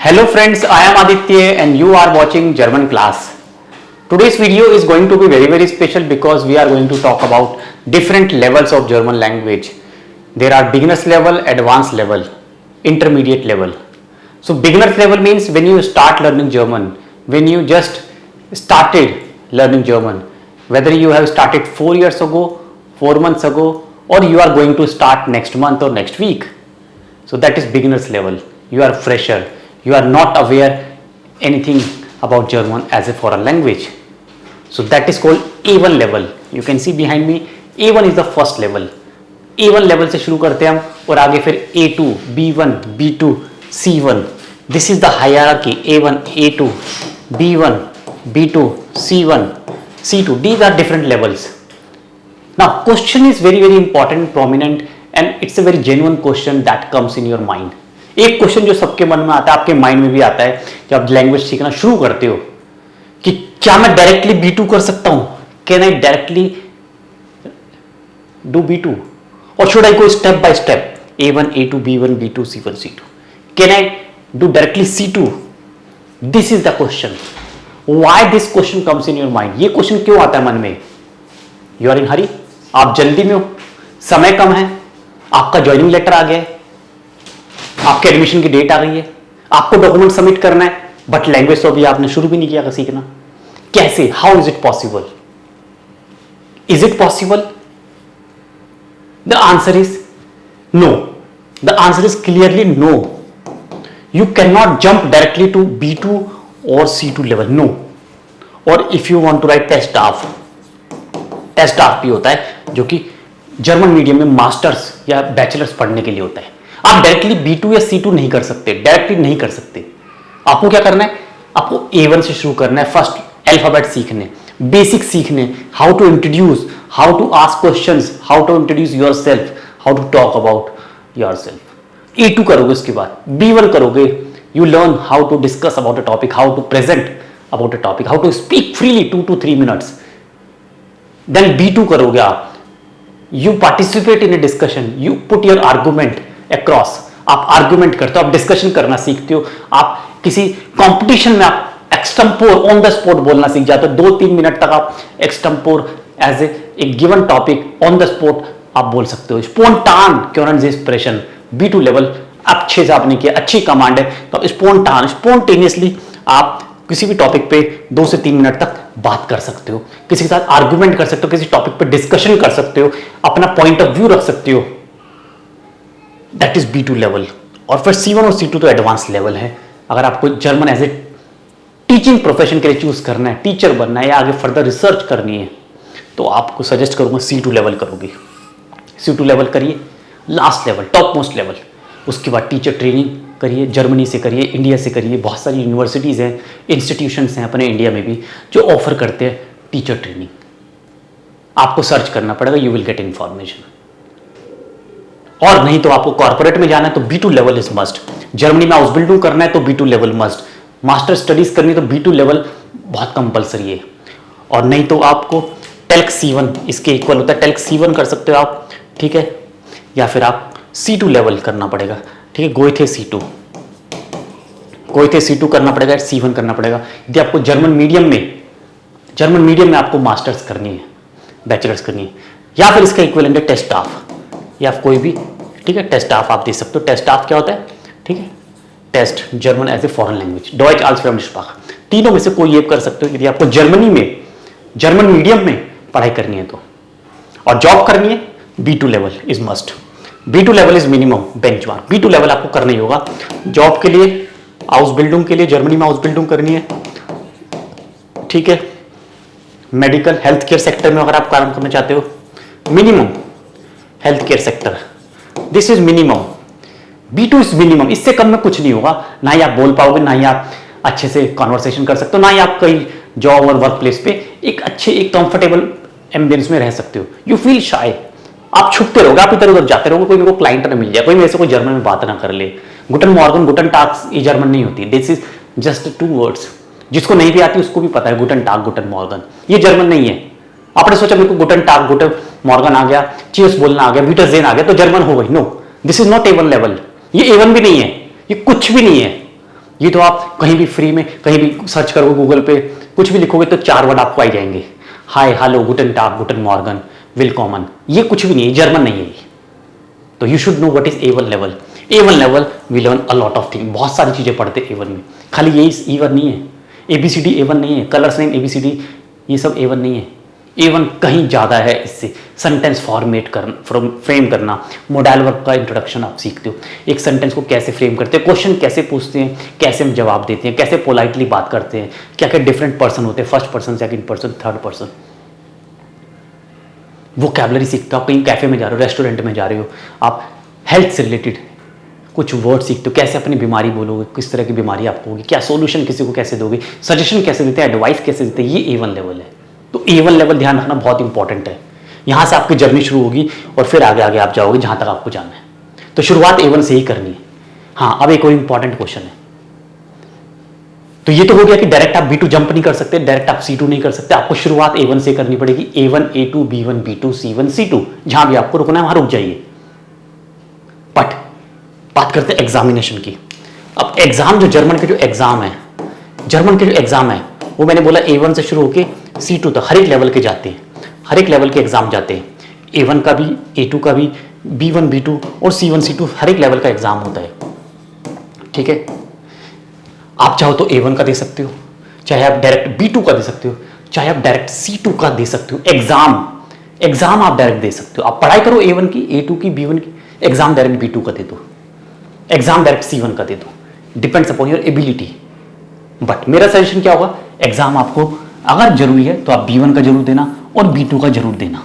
Hello friends, I am Aditya and you are watching German class. Today's video is going to be very special because we are going to talk about different levels of German language. There are beginners level, advanced level, intermediate level. So beginners level means when you start learning German, when you just started learning German, whether you have started 4 years ago, 4 months ago, or you are going to start next month or next week. So that is beginners level. You are fresher. You are not aware anything about German as a foreign language. So that is called A1 level. You can see behind me, A1 is the first level. A1 level से शुरू करते हैं हम और आगे फिर A2, B1, B2, C1. This is the hierarchy. A1, A2, B1, B2, C1, C2. These are different levels. Now question is very important, prominent, and it's a very genuine question that comes in your mind. एक question जो सबके मन में आता है, आपके mind में भी आता है जब आप लैंग्वेज सीखना शुरू करते हो कि क्या मैं डायरेक्टली B2 कर सकता हूं? Can I directly do B2 और should I go step by step A1, A2, B1, B2, C1, C2? Can I do directly C2? This is the question. Why this question comes in your mind? ये question क्यों आता है मन में? You are in हरी, आप जल्दी में हो, समय कम है, आपका ज्वाइनिंग लेटर आ गया है, आपके एडमिशन की डेट आ गई है, आपको डॉक्यूमेंट सबमिट करना है, बट लैंग्वेज तो अभी आपने शुरू भी नहीं किया सीखना. कैसे? How is it possible? Is it possible? The answer is no. The answer is clearly no. You can not jump directly to B2 और C2 लेवल. नो. और if you want to write test of भी होता है जो कि German medium में masters या bachelors पढ़ने के लिए होता है. आप डायरेक्टली B2 या C2 नहीं कर सकते, डायरेक्टली नहीं कर सकते. आपको क्या करना है? आपको A1 से शुरू करना है. फर्स्ट अल्फाबेट सीखने, बेसिक सीखने, how to introduce, how to ask questions, how to introduce yourself, how to talk about yourself. A2 करोगे, उसके बाद B1 करोगे. You learn how to discuss about a topic, how to present about a topic, how to speak freely 2 to 3 minutes. Then B2 करोगे आप. You participate in a discussion, you put your argument across. आप argument करते हो, आप discussion करना सीखते हो. आप किसी कंपटीशन में आप एक्सटेम्पोर ऑन द स्पॉट बोलना सीख जाते हो. 2-3 मिनट तक आप extempore as a given topic on the spot आप बोल सकते हो. स्पोंटान क्योरेंस एक्सप्रेशन B2 लेवल अच्छे से आपने किया, अच्छी कमांड है, तो आप स्पोंटेनियसली आप किसी भी टॉपिक पे 2 से 3 मिनट तक बात कर सकते हो, किसी के साथ आर्गुमेंट कर सकते हो, किसी टॉपिक पे डिस्कशन कर सकते हो, अपना पॉइंट ऑफ व्यू रख सकते हो. That is B2 level. और फिर C1 और C2 तो एडवांस लेवल है. अगर आपको German as a teaching profession के लिए चूज करना है, टीचर बनना है या आगे फर्दर रिसर्च करनी है, तो आपको सजेस्ट करूंगा C2 लेवल करोगे. C2 लेवल करिए, last level, top most level. उसके बाद टीचर ट्रेनिंग करिए, जर्मनी से करिए, इंडिया से करिए. बहुत सारी यूनिवर्सिटीज़ हैं, इंस्टीट्यूशंस हैं अपने इंडिया में भी जो ऑफर करते हैं टीचर ट्रेनिंग. आपको सर्च करना पड़ेगा, यू विल गेट इंफॉर्मेशन. और नहीं तो आपको कॉर्पोरेट में जाना है तो B2 level is must. Germany में आउसबिल्डिंग करना है तो B2 level must. Master studies करनी तो B2 लेवल बहुत कंपलसरी है. और नहीं तो आपको टेल्क C1 इसके इक्वल होता है, टेल्क C1 कर सकते हो आप, ठीक है, या फिर आप C2 लेवल करना पड़ेगा, ठीक है. गोइथे C2 करना पड़ेगा, C1 करना पड़ेगा. यदि आपको जर्मन मीडियम में आपको मास्टर्स करनी है, बैचलर्स करनी है, या फिर इसका इक्विवेलेंट है टेस्ट ऑफ, या कोई भी, ठीक है, टेस्ट ऑफ आप दे सकते हो. टेस्ट ऑफ क्या होता है? ठीक है, test German as a foreign language, Deutsch als Fremdsprache. तीनों में से कोई एक कर सकते हो यदि आपको जर्मन मीडियम में पढ़ाई करनी है तो. और जॉब करनी है, B2 level is must. B2 level is minimum benchmark. B2 level आपको करना ही होगा. जॉब के लिए, आउसबिल्डिंग के लिए, जर्मनी में आउसबिल्डिंग करनी है, ठीक है, मेडिकल हेल्थ केयर सेक्टर में अगर आप काम करना चाहते हो, minimum health care sector, this is minimum. B2 is minimum. इससे कम में कुछ नहीं होगा. ना ही आप बोल पाओगे, ना ही आप अच्छे से कॉन्वर्सेशन कर सकते हो, ना ही आप कई जॉब और वर्क प्लेस पे एक कंफर्टेबल एम्बियंस में रह सकते हो. You feel shy. आप छुपते रहोगे, आप इधर उधर जाते रहोगे, कोई मेरे को क्लाइंट ना मिल जाए, कोई मेरे से कोई जर्मन में बात ना कर ले. गुटन मॉर्गन, गुटन टाग ये जर्मन नहीं होती. This is just 2 words. जिसको नहीं भी आती उसको भी पता है गुटन टाग, गुटन मॉर्गन, ये जर्मन नहीं है. आपने सोचा मेरे को गुटन टाग, गुटन मॉर्गन आ गया, चीयर्स बोलना आ गया, विटरजेन आ गया तो जर्मन हो गई. No, this is not A1 level. ये A1 भी नहीं है, ये कुछ भी नहीं है. ये तो आप कहीं भी फ्री में कहीं भी सर्च करोगे गूगल पे, कुछ भी लिखोगे तो 4 वर्ड आपको आ जाएंगे, हाय, हेलो, गुटन टाग, गुटन मॉर्गन, विलकॉमन। ये कुछ भी नहीं है, जर्मन नहीं है ये। तो you should know what is A1 level. A1 level we learn a lot of thing, बहुत सारी चीजें पढ़ते हैं A1 में। खाली यही A1 नहीं है, ABCD A1 नहीं है, कलर्स नेम ABCD ये सब A1 नहीं है। A1 कहीं ज़्यादा है इससे। सेंटेंस फॉर्मेट करना, फ्रेम करना, मोडल वर्ब का इंट्रोडक्शन आप सीखते हो, एक सेंटेंस को कैसे फ्रेम करते हैं, क्वेश्चन कैसे पूछते हैं, कैसे हम जवाब देते हैं, कैसे पोलाइटली बात करते हैं, क्या क्या डिफरेंट पर्सन होते हैं, first person, second person, third person. Vocabulary सीखते हो, आप कहीं कैफे में जा रहे हो, रेस्टोरेंट में जा रहे हो, आप हेल्थ से रिलेटेड कुछ वर्ड सीखते हो, कैसे अपनी बीमारी बोलोगे, किस तरह की बीमारी आपको होगी, क्या सोल्यूशन किसी को कैसे दोगे, सजेशन कैसे देते हैं, एडवाइस कैसे देते हैं, ये A1 लेवल है। तो A1 लेवल ध्यान रखना बहुत इंपॉर्टेंट है। यहां से आपकी जर्नी शुरू होगी और फिर आगे आगे आप जाओगे जहां तक आपको जाना है। तो शुरुआत A1 से ही करनी है। हाँ, अब एक और इंपॉर्टेंट क्वेश्चन है। तो ये तो हो गया कि डायरेक्ट आप B2 जंप नहीं कर सकते, डायरेक्ट आप C2 नहीं कर सकते, आपको शुरुआत A1 से करनी पड़ेगी। A1 A2 B1 B2 C1 C2, जहां भी आपको रुकना है वहां रुक जाइए। बट बात करते हैं एग्जामिनेशन की। अब एग्जाम, जो जर्मन के जो एग्जाम है, जर्मन के जो एग्जाम है वो मैंने बोला A1 से शुरू होकर C2 तक हर एक लेवल के जाते हैं, हर एक लेवल के एग्जाम जाते हैं। A1 का भी, A2 का भी, B1 B2 और C1 C2 हर एक लेवल का एग्जाम होता है। ठीक है, आप चाहो तो A1 का दे सकते हो, चाहे आप डायरेक्ट B2 का दे सकते हो, चाहे आप डायरेक्ट C2 का दे सकते हो। एग्जाम आप डायरेक्ट दे सकते हो। आप पढ़ाई करो A1 की, A2 की, B1 की, एग्जाम डायरेक्ट B2 का दे दो, एग्जाम डायरेक्ट C1 का दे दो, depends upon your ability. But मेरा सजेशन क्या होगा, एग्जाम आपको अगर जरूरी है तो आप B1 का जरूर देना और B2 का जरूर देना,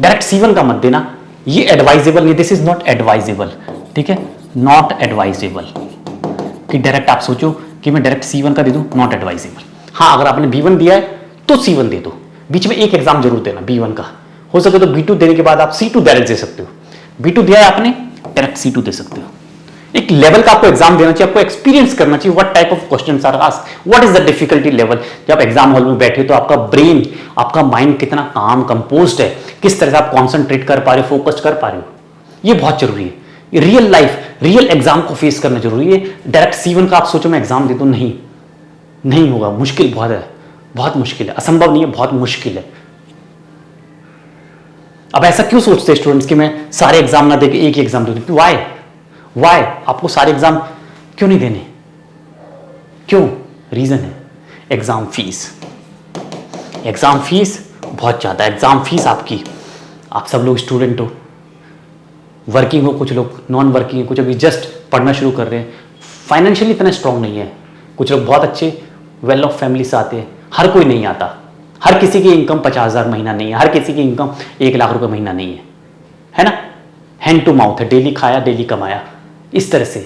डायरेक्ट C1 का मत देना। ये एडवाइजेबल नहीं, दिस इज नॉट एडवाइजेबल। ठीक है, नॉट एडवाइजेबल कि डायरेक्ट आप सोचो कि मैं डायरेक्ट C1 का दे दूं, नॉट एडवाइजेबल। हाँ, अगर आपने B1 दिया है तो C1 दे दो, बीच में एक एग्जाम जरूर देना B1 का। हो सके तो B2 देने के बाद आप C2 डायरेक्ट दे सकते हो। B2 दिया है आपने, डायरेक्ट C2 दे सकते हो। एक लेवल का आपको एग्जाम देना चाहिए, आपको एक्सपीरियंस करना चाहिए what type of questions are asked, what is the difficulty level. जब आप एग्जाम हॉल में बैठे हो तो आपका ब्रेन, आपका माइंड कितना काम कंपोज्ड है, किस तरह से आप कॉन्सेंट्रेट कर पा रहे हो, फोकस कर पा रहे हो, ये बहुत जरूरी है। रियल लाइफ, रियल एग्जाम को फेस करना जरूरी है। डायरेक्ट C1 का आप सोचो मैं एग्जाम दे दूं, नहीं होगा, मुश्किल बहुत है, बहुत मुश्किल है, असंभव नहीं है, बहुत मुश्किल है। अब ऐसा क्यों सोचते हैं स्टूडेंट्स कि मैं सारे एग्जाम ना देके एक ही एग्जाम दे दूं? वाई आपको सारे एग्जाम क्यों नहीं देने? क्यों? रीजन है एग्जाम फीस। एग्जाम फीस बहुत ज्यादा, एग्जाम फीस आपकी, आप सब लोग स्टूडेंट हो, वर्किंग हो, कुछ लोग नॉन वर्किंग है, कुछ अभी जस्ट पढ़ना शुरू कर रहे हैं, फाइनेंशियली इतना स्ट्रांग नहीं है, कुछ लोग बहुत अच्छे वेल ऑफ फैमिली से आते हैं, हर कोई नहीं आता, हर किसी की इनकम 50,000 महीना नहीं है, हर किसी की इनकम 1 लाख रुपए महीना नहीं है ना? हैंड टू माउथ है, डेली खाया डेली कमाया। इस तरह से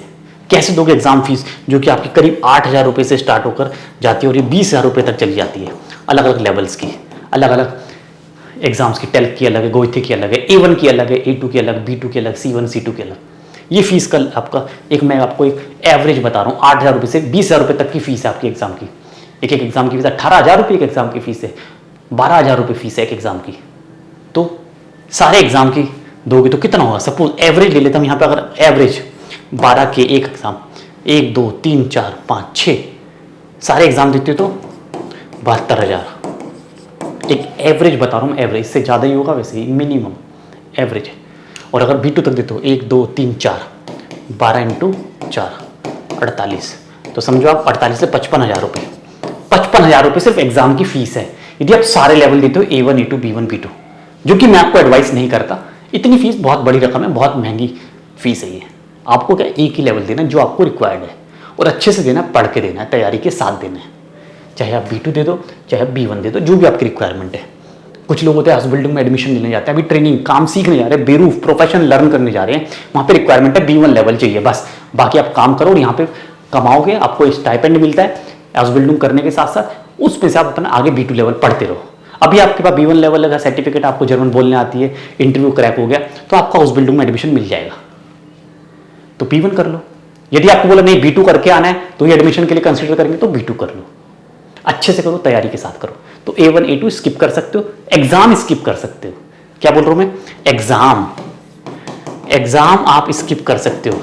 कैसे दोगे एग्जाम फीस जो कि आपकी करीब 8,000 रुपये से स्टार्ट होकर जाती है और ये 20,000 रुपये तक चली जाती है, अलग अलग लेवल्स की, अलग अलग एग्जाम्स की। टेल्क की अलग है, गोइथे की अलग है, A1 की अलग है, A2 की अलग, B2 की अलग, C1 C2 की अलग। ये फीस का आपका मैं आपको एक एवरेज बता रहा हूँ, 8,000 रुपये से 20,000 रुपये तक की फीस है आपकी एग्जाम की। एक एग्जाम की फीस 18,000 रुपये एक एग्जाम की फीस है, 12,000 रुपये फीस है एक एग्जाम की। तो सारे एग्जाम की दोगे तो कितना होगा? सपोज एवरेज ले लेता हूँ यहाँ पे, अगर एवरेज 12 के एक एग्जाम, 1 2 3 4 5 6 सारे एग्जाम देते हो तो 72,000। एक एवरेज बता रहा हूँ, एवरेज से ज़्यादा ही होगा वैसे ही, मिनिमम एवरेज है। और अगर B2 तक देते हो 1 2 3 4 12 × 4 48, तो समझो आप 48 से 55,000 रुपये, 55,000 रुपये सिर्फ एग्जाम की फीस है। यदि आप सारे लेवल देते हो A1 A2 B1 B2, जो कि मैं आपको एडवाइस नहीं करता, इतनी फीस बहुत बड़ी रकम है, बहुत महंगी फीस है ये। आपको क्या एक ही लेवल देना है जो आपको रिक्वायर्ड है, और अच्छे से देना, पढ़ के देना है, तैयारी के साथ देना है। चाहे आप B2 दे दो, चाहे आप B1 दे दो, जो भी आपकी रिक्वायरमेंट है। कुछ लोग होते हैं हाउस बिल्डिंग में एडमिशन लेने जाते हैं, अभी ट्रेनिंग, काम सीखने जा रहे हैं, बेरूफ प्रोफेशन लर्न करने जा रहे हैं, वहाँ पे रिक्वायरमेंट है B1 लेवल चाहिए बस। बाकी आप काम करो और यहाँ पे कमाओगे, आपको स्टाइपेंड मिलता है हाउस बिल्डिंग करने के साथ साथ, उसमें से आप अपना आगे B2 लेवल पढ़ते रहो। अभी आपके पास B1 लेवल का सर्टिफिकेट, आपको जर्मन बोलने आती है, इंटरव्यू क्रैक हो गया, तो आपका हाउस बिल्डिंग में एडमिशन मिल जाएगा, तो B1 कर लो। यदि आपको बोला नहीं B2 करके आना है, तो ये एडमिशन के लिए कंसीडर करेंगे तो B2 कर लो, अच्छे से करो, तैयारी के साथ करो। तो A1 A2 स्किप कर सकते हो, एग्जाम स्किप कर सकते हो। क्या बोल रहा हूं मैं? एग्जाम आप स्किप कर सकते हो,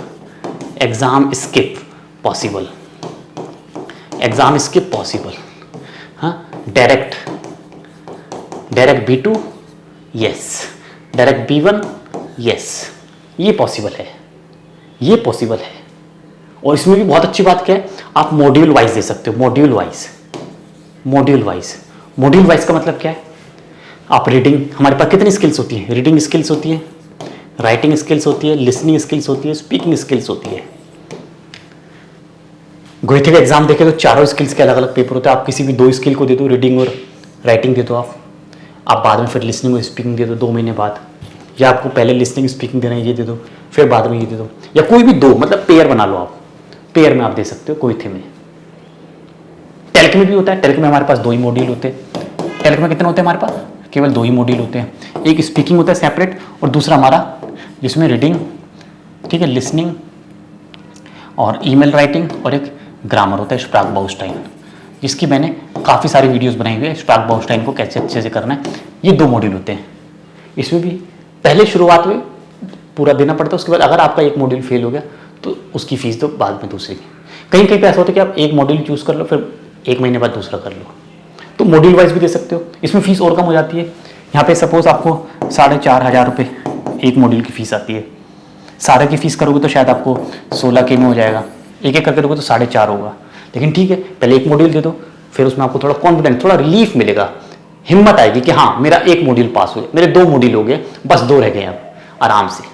exam skip possible. Exam skip possible, हाँ, direct B2, yes, direct B1, yes, ये पॉसिबल है, ये पॉसिबल है। और इसमें भी बहुत अच्छी बात क्या है, आप मॉड्यूल वाइज दे सकते हो, मॉड्यूल वाइज। मॉड्यूल वाइज का मतलब क्या है, आप रीडिंग, हमारे पास कितनी स्किल्स होती है, रीडिंग स्किल्स होती है, राइटिंग स्किल्स होती है, लिसनिंग स्किल्स होती है, स्पीकिंग स्किल्स होती है। गोइथे का एग्जाम देखे तो चारों स्किल्स के अलग अलग पेपर होते हैं। आप किसी भी 2 स्किल को दे दो, रीडिंग और राइटिंग दे दो, आप बाद में फिर लिसनिंग और स्पीकिंग दे दो 2 महीने बाद, या आपको पहले लिसनिंग स्पीकिंग देना है ये दे दो, फिर बाद में ये दे दो, या कोई भी 2, मतलब पेयर बना लो, आप पेयर में आप दे सकते हो गोइथे में। टेल्क में भी होता है, टेल्क में हमारे पास 2 ही मॉड्यूल होते हैं। टेल्क में कितने होते हैं हमारे पास, केवल 2 ही मॉड्यूल होते हैं। एक स्पीकिंग होता है सेपरेट, और दूसरा हमारा जिसमें रीडिंग, ठीक है, लिसनिंग और ईमेल राइटिंग, और एक ग्रामर होता है स्प्राग बाउस्टाइन, जिसकी मैंने काफ़ी सारी वीडियोस बनाई हुई है, स्प्राग बाउस्टाइन को कैसे अच्छे से करना है। ये 2 मॉड्यूल होते हैं। इसमें भी पहले शुरुआत में पूरा देना पड़ता है, उसके बाद अगर आपका एक मॉड्यूल फेल हो गया तो उसकी फीस दो बाद में दूसरे की। कहीं कहीं पे ऐसा होता है कि आप एक मॉड्यूल चूज़ कर लो, फिर 1 महीने बाद दूसरा कर लो, तो मॉड्यूल वाइज भी दे सकते हो। इसमें फीस और कम हो जाती है। यहाँ पे सपोज आपको 4,500 रुपये एक मॉड्यूल की फ़ीस आती है। सारे की फ़ीस करोगे तो शायद आपको 16 के में हो जाएगा, एक करके करोगे तो 4,500 होगा। लेकिन ठीक है, पहले एक मॉड्यूल दे दो, फिर उसमें आपको थोड़ा कॉन्फिडेंस, थोड़ा रिलीफ मिलेगा, हिम्मत आएगी कि हाँ मेरा एक मॉड्यूल पास हो गया, मेरे 2 मॉड्यूल हो गए, बस 2 रह गए अब, आराम से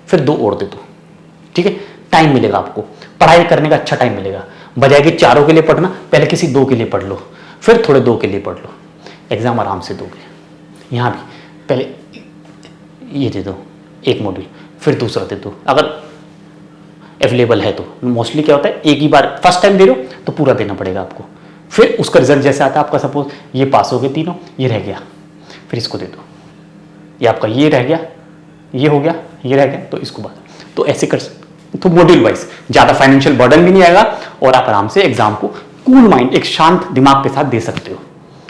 फिर 2 और दे दो, ठीक है। टाइम मिलेगा आपको, पढ़ाई करने का अच्छा टाइम मिलेगा, बजाय कि चारों के लिए पढ़ना, पहले किसी 2 के लिए पढ़ लो, फिर थोड़े 2 के लिए पढ़ लो, एग्जाम आराम से दोगे। यहाँ भी पहले ये दे दो एक मॉड्यूल, फिर दूसरा दे दो अगर अवेलेबल है तो। मोस्टली क्या होता है, एक ही बार फर्स्ट टाइम दे रहे हो तो पूरा देना पड़ेगा आपको, फिर उसका रिजल्ट जैसे आता है, आपका सपोज ये पास हो गए तीनों, ये रह गया, फिर इसको दे दो, ये आपका ये रह गया, ये हो गया, ये रह गया, तो इसको बाद, तो ऐसे कर सकते। तो मॉड्यूल वाइज ज़्यादा फाइनेंशियल बर्डन भी नहीं आएगा, और आप आराम से एग्जाम को कूल माइंड, एक शांत दिमाग के साथ दे सकते हो।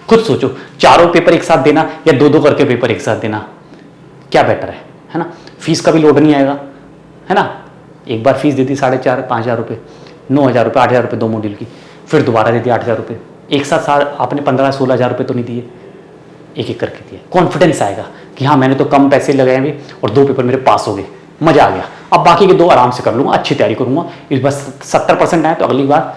खुद सोचो, चारों पेपर एक साथ देना या 2-2 करके पेपर एक साथ देना, क्या बेटर है ना। फीस का भी लोड नहीं आएगा, है ना। एक बार फीस देती 4,500-5,000 रुपये, 9,000 रुपये, 8,000 रुपये 2 मॉड्यूल की, फिर दोबारा देती 8,000 रुपये, एक साथ आपने 15-16,000 रुपये तो नहीं दिए, एक एक करके दिए। कॉन्फिडेंस आएगा कि हाँ मैंने तो कम पैसे लगाए भी और 2 पेपर मेरे पास हो गए, मज़ा आ गया, अब बाकी के 2 आराम से कर लूँगा, अच्छी तैयारी करूँगा। इस बार 70% आए तो अगली बार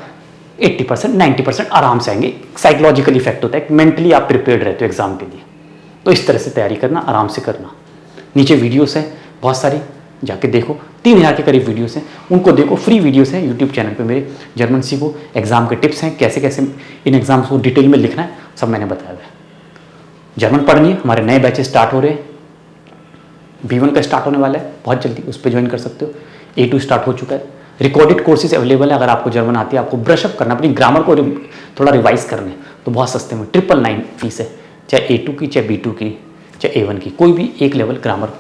80%, 90% आराम से आएंगे। साइकोलॉजिकल इफेक्ट होता है, मेंटली आप प्रिपेयर्ड रहते हो एग्जाम के लिए। तो इस तरह से तैयारी करना, आराम से करना। नीचे वीडियोस है बहुत सारी, जाके देखो, 3,000 के करीब वीडियोस हैं, उनको देखो, फ्री वीडियोस हैं यूट्यूब चैनल पे मेरे। जर्मन सीखो, एग्जाम के टिप्स हैं, कैसे कैसे इन एग्जाम्स को डिटेल में लिखना है, सब मैंने बताया हुआ है। जर्मन पढ़नी है, हमारे नए बैचेस स्टार्ट हो रहे हैं, B1 का स्टार्ट होने वाला है बहुत जल्दी, उस पर ज्वाइन कर सकते हो। A2 स्टार्ट हो चुका है, रिकॉर्डेड कोर्सेज अवेलेबल है। अगर आपको जर्मन आती है, आपको ब्रशअप करना, अपनी ग्रामर को थोड़ा रिवाइज करने, तो बहुत सस्ते में 999 फीस है, चाहे A2 की, चाहे B2 की, चाहे A1 की, कोई भी एक लेवल ग्रामर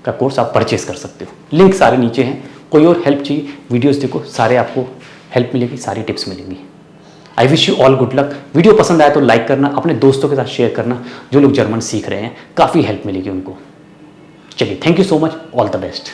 का कोर्स आप परचेज कर सकते हो। लिंक सारे नीचे हैं। कोई और हेल्प चाहिए, वीडियोस देखो, सारे आपको हेल्प मिलेगी, सारी टिप्स मिलेंगी। I wish you all good luck. Video पसंद आया तो लाइक करना, अपने दोस्तों के साथ शेयर करना, जो लोग जर्मन सीख रहे हैं, काफ़ी हेल्प मिलेगी उनको। चलिए, thank you so much, all the best.